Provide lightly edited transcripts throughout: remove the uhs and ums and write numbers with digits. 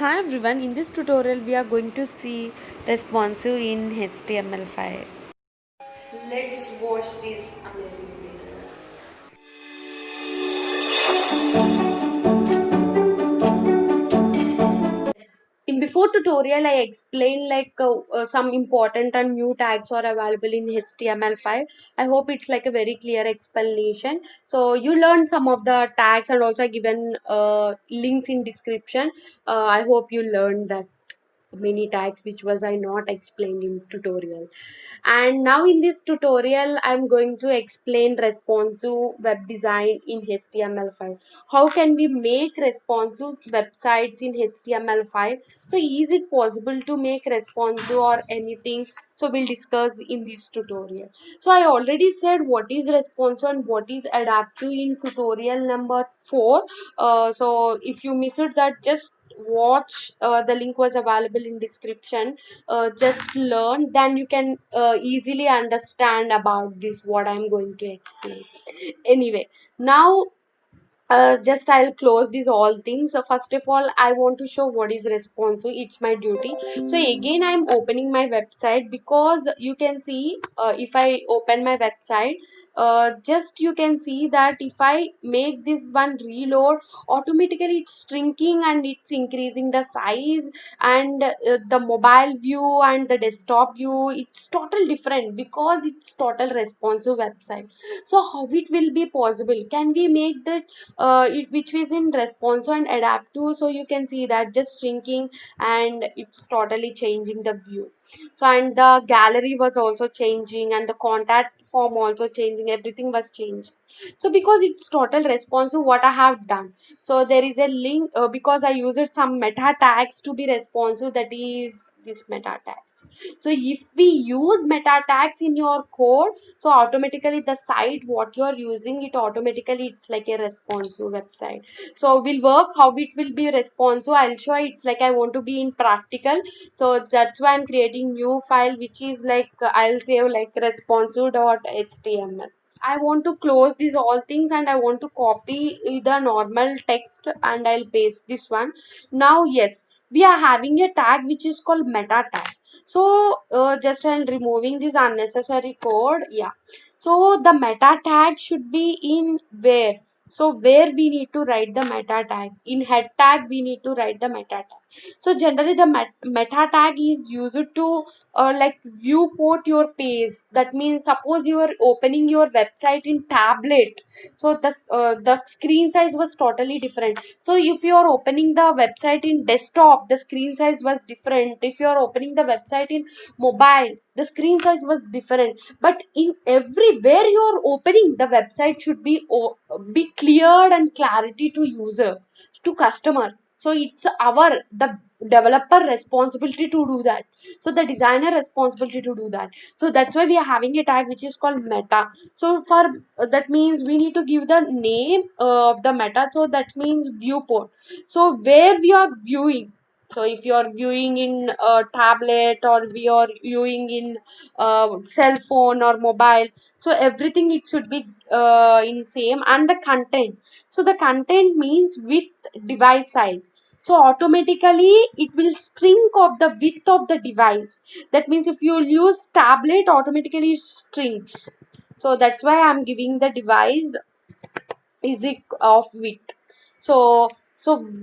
Hi everyone, in this tutorial we are going to see responsive in HTML5. Let's watch this amazing video. In before tutorial I explained some important and new tags are available in HTML5. I hope it's like a very clear explanation. So you learned some of the tags and also given links in description. I hope you learned that many tags which was I not explained in tutorial. And now in this tutorial I'm going to explain responsive web design in HTML5. How can we make responsive websites in HTML5? So is it possible to make responsive or anything? So we'll discuss in this tutorial. So I already said what is responsive and what is adaptive in tutorial number 4. So if you missed that, just watch. The link was available in description. Just learn, then you can easily understand about this what I'm going to explain. Anyway, now just I'll close these all things. So first of all I want to show what is responsive. It's my duty. So again I'm opening my website, because you can see if I open my website, just you can see that if I make this one reload, automatically it's shrinking and it's increasing the size, and the mobile view and the desktop view, it's total different because it's total responsive website. So how it will be possible? Can we make that which is in responsive and adaptive? So you can see that just shrinking and it's totally changing the view. So and the gallery was also changing and the contact form also changing, everything was changed. So because it's total responsive, what I have done, so there is a link, because I used some meta tags to be responsive, that is this meta tags. So if we use meta tags in your code, so automatically the site what you are using, it automatically it's like a responsive website. So we'll work how it will be responsive. I'll show it's like I want to be in practical. So that's why I'm creating new file which is like I'll save like responsive.html. I want to close these all things and I want to copy the normal text and I'll paste this one. Now yes, we are having a tag which is called meta tag. So just I'm removing this unnecessary code. Yeah. So the meta tag should be in where? So where we need to write the meta tag? In head tag we need to write the meta tag. So generally the meta tag is used to like viewport your page. That means suppose you are opening your website in tablet, so the screen size was totally different. So if you are opening the website in desktop, the screen size was different. If you are opening the website in mobile, the screen size was different. But in everywhere you are opening, the website should be cleared and clarity to user, to customer. So it's our the developer responsibility to do that. So the designer responsibility to do that. So that's why we are having a tag which is called meta. So for that means we need to give the name of the meta. So that means viewport. So where we are viewing, so if you are viewing in a tablet or we are viewing in cell phone or mobile, so everything it should be in same. And the content, so the content means with device size. So automatically it will shrink of the width of the device. That means if you use tablet, automatically it shrinks. So that's why I'm giving the device is it of width. So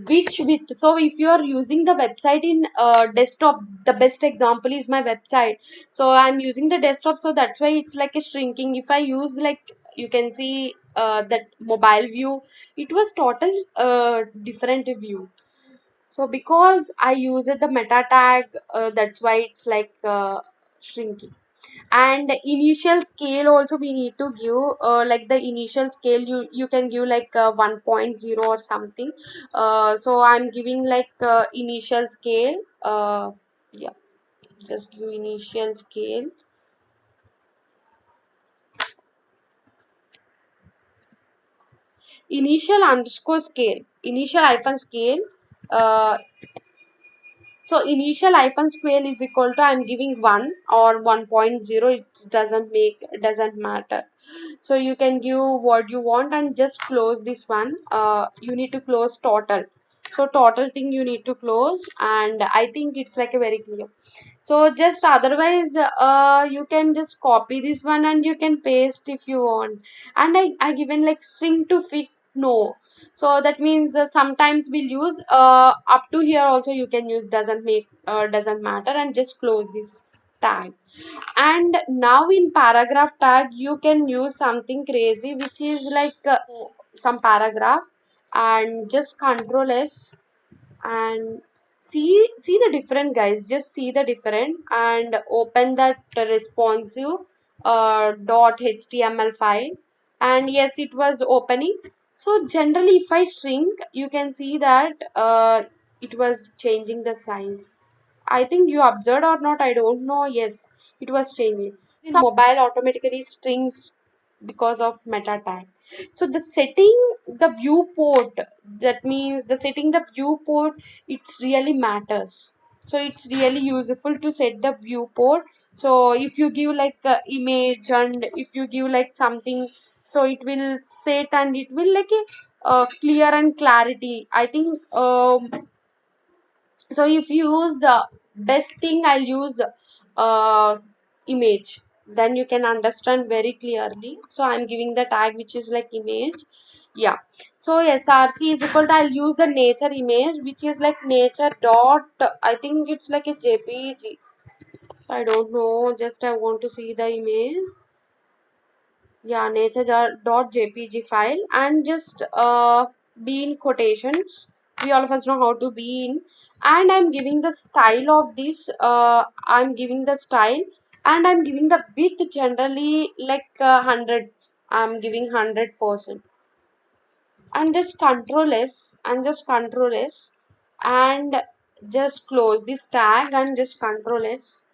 which width? So if you are using the website in desktop, the best example is my website. So I'm using the desktop, so that's why it's like a shrinking. If I use like, you can see that mobile view, it was total different view. So because I use the meta tag, that's why it's like shrinking. And initial scale also we need to give, like the initial scale you can give like 1.0 or something. So I'm giving like initial scale, yeah, just give initial scale, initial underscore scale, initial hyphen scale. uh, So initial hyphen scale is equal to, I'm giving 1 or 1.0, it doesn't matter. So you can give what you want and just close this one. You need to close total. So total thing you need to close, and I think it's like a very clear. So just otherwise, you can just copy this one and you can paste if you want. And I given like string to fit no. So that means sometimes we'll use up to here also you can use, doesn't matter, and just close this tag. And now in paragraph tag you can use something crazy, which is like some paragraph, and just control S, and see the different, guys, just see the different, and open that responsive .html file. And yes, it was opening. So generally if I shrink, you can see that it was changing the size. I think you observed or not, I don't know. Yes, it was changing. Some mobile automatically strings because of meta tag. So the setting the viewport, that means the setting the viewport, it's really matters. So it's really useful to set the viewport. So if you give like the image, and if you give like something, so it will set and it will like a clear and clarity. I think so if you use the best thing, I'll use uh, image, then you can understand very clearly. So I'm giving the tag which is like image. Yeah. So src is equal to, I'll use the nature image, which is like nature dot, I think it's like a jpeg. So I don't know, just I want to see the image. Yeah, nature dot jpg file, and just be in quotations. We all of us know how to be in. And I'm giving the style of this, I'm giving the style, and I'm giving the width generally like 100. I'm giving 100%, and just control s, and just close this tag, and just control s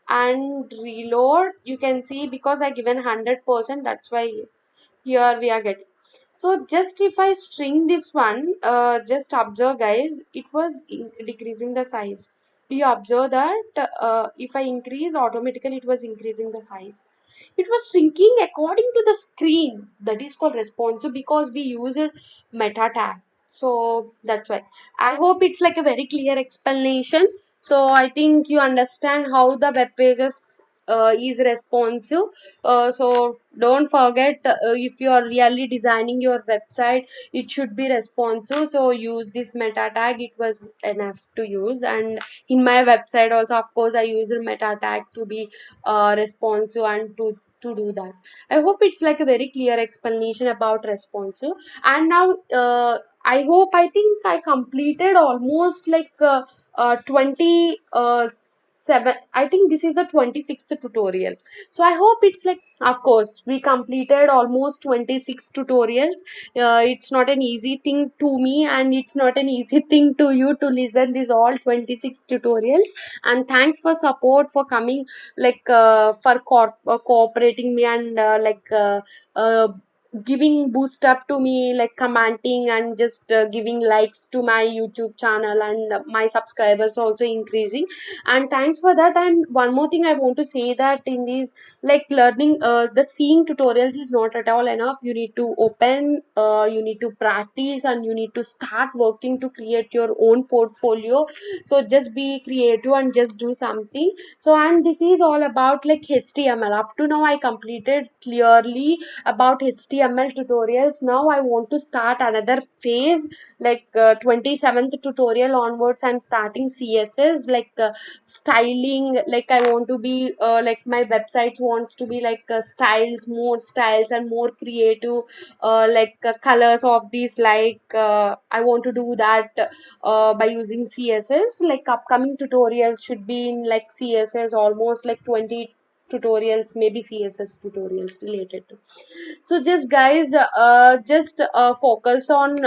and reload. You can see because I given 100%, that's why here we are getting. So just if I string this one, just observe, guys, it was decreasing the size. Do you observe that if I increase, automatically it was increasing the size. It was shrinking according to the screen. That is called responsive because we used meta tag. So that's why. I hope it's like a very clear explanation. So I think you understand how the web pages is responsive. So don't forget, if you are really designing your website, it should be responsive. So use this meta tag, it was enough to use. And in my website also, of course, I use meta tag to be responsive and to do that. I hope it's like a very clear explanation about responsive. And now I hope, I think I completed almost like 20 7, I think this is the 26th tutorial. So I hope it's like, of course, we completed almost 26 tutorials. It's not an easy thing to me, and it's not an easy thing to you to listen these all 26 tutorials. And thanks for support, for coming, like for cooperating me, and uh, giving boost up to me, like commenting and just giving likes to my YouTube channel, and my subscribers also increasing. And thanks for that. And one more thing I want to say, that in these like learning, the seeing tutorials is not at all enough. You need to open, you need to practice, and you need to start working to create your own portfolio. So just be creative and just do something. So, and this is all about like HTML. Up to now I completed clearly about HTML tutorials. Now I want to start another phase, like 27th tutorial onwards I'm starting CSS, like styling. Like I want to be like my websites wants to be like styles, more styles and more creative, like colors of these, like I want to do that by using CSS. Like upcoming tutorials should be in like CSS, almost like 20 tutorials, maybe CSS tutorials related to. So just guys, just focus on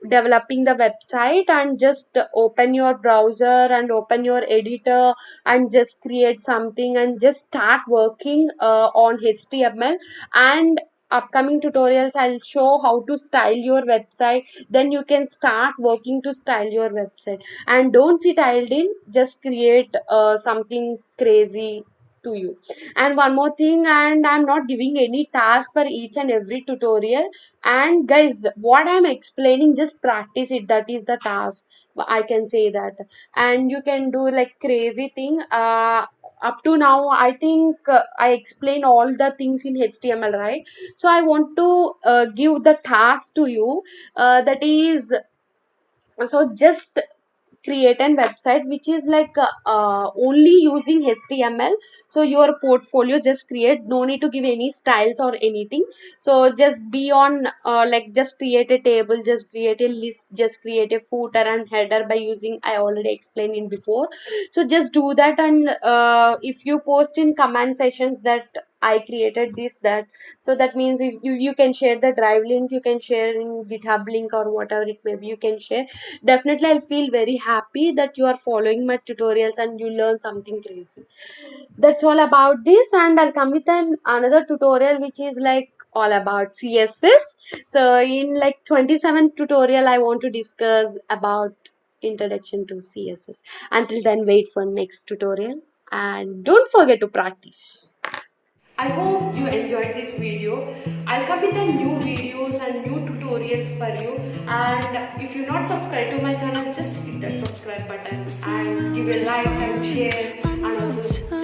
developing the website, and just open your browser and open your editor, and just create something, and just start working on HTML. And upcoming tutorials I'll show how to style your website, then you can start working to style your website. And don't sit idle, just create something crazy to you. And one more thing, and I'm not giving any task for each and every tutorial. And guys, what I'm explaining, just practice it. That is the task. I can say that. And you can do like crazy thing. Up to now, I think I explain all the things in HTML, right? So I want to give the task to you. That is, so just create an website which is like only using HTML. So your portfolio, just create, no need to give any styles or anything. So just be on like just create a table, just create a list, just create a footer and header by using, I already explained in before. So just do that. And if you post in comment sessions that I created this, that, so that means if you can share the drive link, you can share in GitHub link or whatever it may be, you can share. Definitely I'll feel very happy that you are following my tutorials and you learn something crazy. That's all about this, and I'll come with another tutorial which is like all about CSS. So in like 27th tutorial I want to discuss about introduction to CSS. Until then, wait for next tutorial and don't forget to practice. I hope you enjoyed this video. I'll come with the new videos and new tutorials for you. And if you're not subscribed to my channel, just hit that subscribe button and give a like and share and also